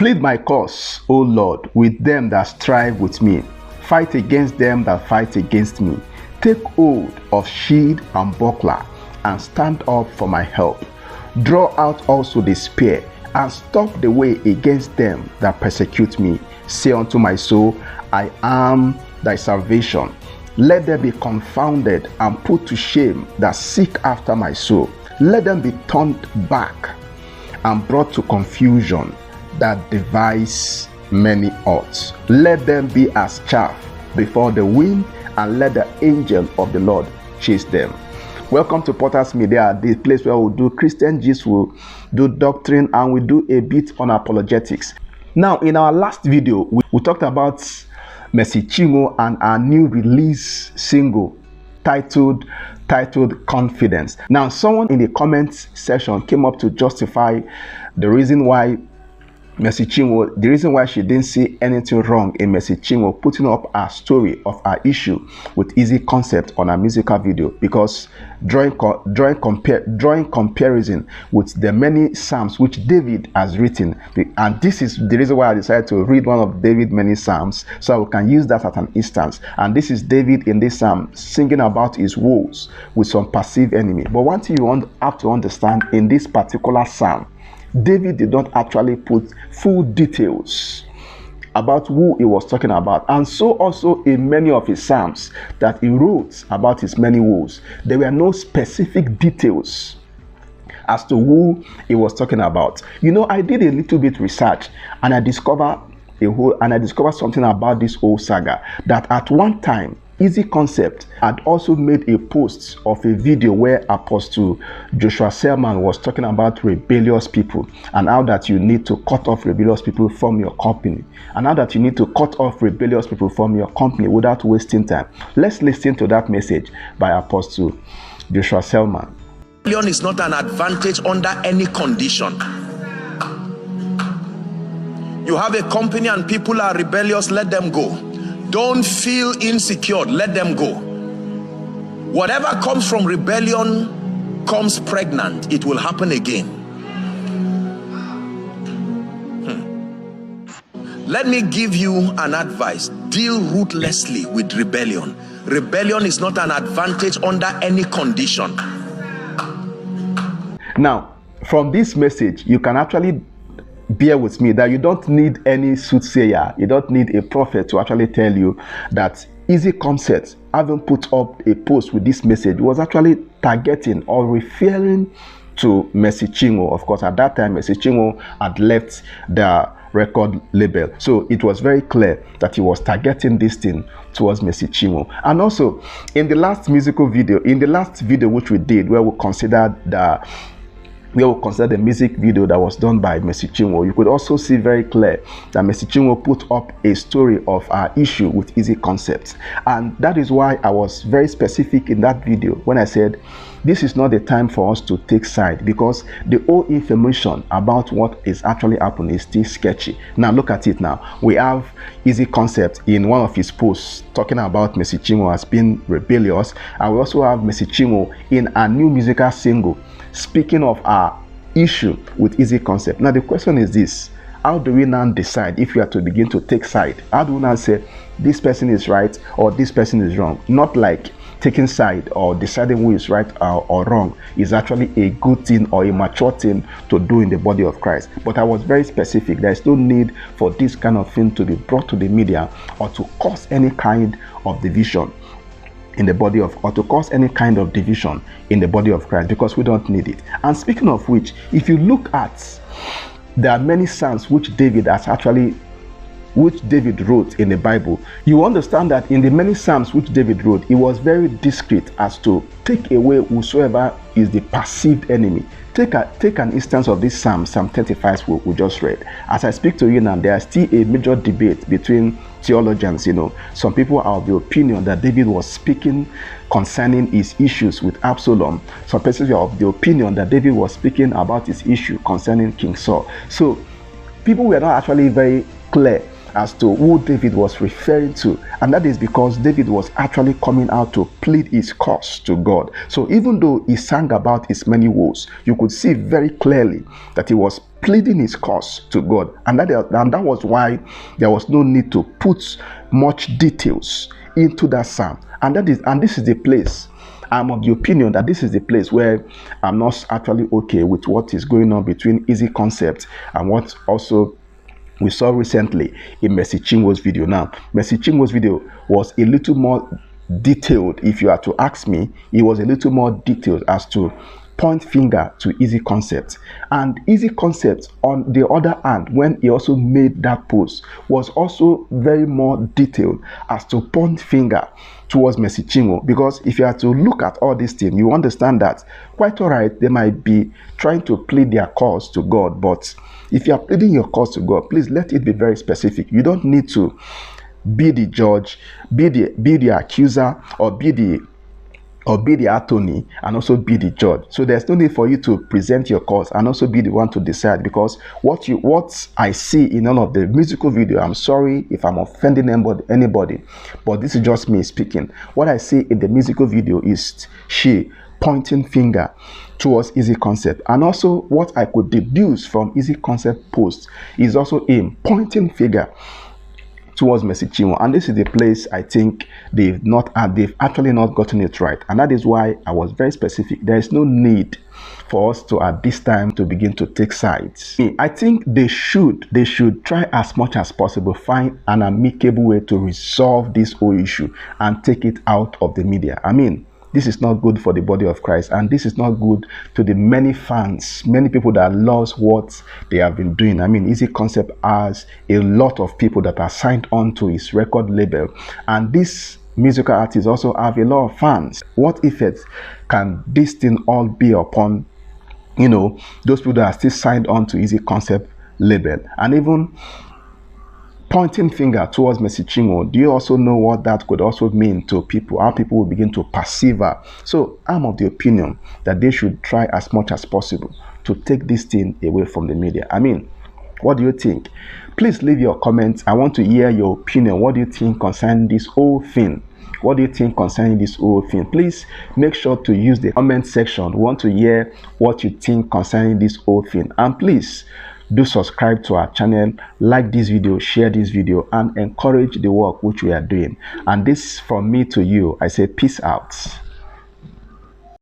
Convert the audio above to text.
Plead my cause, O Lord, with them that strive with me. Fight against them that fight against me. Take hold of shield and buckler, and stand up for my help. Draw out also the spear, and stop the way against them that persecute me. Say unto my soul, I am thy salvation. Let them be confounded and put to shame that seek after my soul. Let them be turned back and brought to confusion that devise many odds. Let them be as chaff before the wind, and let the angel of the Lord chase them. Welcome to Potter's Media, the place where we do Christian gist, we do doctrine, and we do a bit on apologetics. Now, in our last video, we talked about Mercy Chinwo and our new release single titled Confidence. Now, someone in the comments section came up to justify the reason why Mercy Chinwo, the reason why she didn't see anything wrong in Mercy Chinwo putting up a story of her issue with Eezee concept on a musical video, because drawing comparison with the many psalms which David has written. And this is the reason why I decided to read one of David's many psalms, so we can use that as an instance. And this is David in this psalm singing about his woes with some perceived enemy. But one thing you have to understand, in this particular psalm, David did not actually put full details about who he was talking about. And so also in many of his psalms that he wrote about his many woes, there were no specific details as to who he was talking about. You know, I did a little bit research, and I discovered something about this whole saga, that at one time Eezee Concept had also made a post of a video where Apostle Joshua Selman was talking about rebellious people, and how that you need to cut off rebellious people from your company, and how that you need to cut off rebellious people from your company without wasting time. Let's listen to that message by Apostle Joshua Selman. Rebellion is not an advantage under any condition. You have a company and people are rebellious, let them go. Don't feel insecure, let them go. Whatever comes from rebellion comes pregnant. It will happen again. Let me give you an advice. Deal ruthlessly with rebellion. Rebellion is not an advantage under any condition. Now, from this message, you can actually bear with me that you don't need any soothsayer, you don't need a prophet to actually tell you that Eezee Concept, having put up a post with this message, was actually targeting or referring to Mercy Chinwo. Of course, at that time, Mercy Chinwo had left the record label, so it was very clear that he was targeting this thing towards Mercy Chinwo. And also, in the last musical video, which we did, where we considered the music video that was done by Mercy Chinwo, you could also see very clear that Mercy Chinwo put up a story of our issue with Eezee Concept. And that is why I was very specific in that video when I said this is not the time for us to take side, because the whole information about what is actually happening is still sketchy. Now look at it now. We have Eezee Concept in one of his posts talking about Mercy Chinwo as being rebellious, and we also have Mercy Chinwo in a new musical single speaking of our issue with Eezee Concept. Now the question is this: how do we now decide if we are to begin to take side? How do we now say this person is right or this person is wrong? Not like taking side or deciding who is right or wrong is actually a good thing or a mature thing to do in the body of Christ. But I was very specific. There is no need for this kind of thing to be brought to the media or to cause any kind of division in the body of, or to cause any kind of division in the body of Christ, because we don't need it. And speaking of which, if you look at, there are many psalms which David wrote in the Bible, you understand that in the many psalms which David wrote, he was very discreet as to take away whosoever is the perceived enemy. Take an instance of this Psalm 35 we just read. As I speak to you now, there is still a major debate between theologians. You know, some people are of the opinion that David was speaking concerning his issues with Absalom. Some persons are of the opinion that David was speaking about his issue concerning King Saul. So people were not actually very clear as to who David was referring to, and that is because David was actually coming out to plead his cause to God. So even though he sang about his many woes, you could see very clearly that he was pleading his cause to God, and that was why there was no need to put much details into that psalm. And this is the place, I'm of the opinion that this is the place where I'm not actually okay with what is going on between Eezee Concept and what also we saw recently in Mercy Chinwo's video. Now, Mercy Chinwo's video was a little more detailed. If you are to ask me, it was a little more detailed as to point finger to Eezee Concept. And Eezee Concept, on the other hand, when he also made that post, was also very more detailed as to point finger towards Mercy Chinwo. Because if you are to look at all these things, you understand that quite all right, they might be trying to plead their cause to God, but if you are pleading your cause to God, please let it be very specific. You don't need to be the judge, be the accuser, or be the attorney and also be the judge. So there's no need for you to present your cause and also be the one to decide, because what I see in none of the musical video, I'm sorry if I'm offending anybody, but this is just me speaking. What I see in the musical video is she pointing finger towards Eezee Concept, and also what I could deduce from Eezee Concept post is also him pointing finger towards Mercy Chinwo. And this is the place I think they've actually not gotten it right, and that is why I was very specific. There is no need for us to at this time to begin to take sides. I think they should try as much as possible find an amicable way to resolve this whole issue and take it out of the media. I mean, this is not good for the body of Christ, and this is not good to the many fans, many people that loves what they have been doing. I mean, Eezee Concept has a lot of people that are signed on to his record label, and these musical artists also have a lot of fans. What effect can this thing all be upon, those people that are still signed on to Eezee Concept label? And even pointing finger towards Mercy Chinwo, do you also know what that could also mean to people, how people will begin to perceive her? So I'm of the opinion that they should try as much as possible to take this thing away from the media. I mean, what do you think? Please leave your comments. I want to hear your opinion. What do you think concerning this whole thing? What do you think concerning this whole thing? Please make sure to use the comment section. We want to hear what you think concerning this whole thing. And please do subscribe to our channel, like this video, share this video, and encourage the work which we are doing. And this from me to you, I say peace out.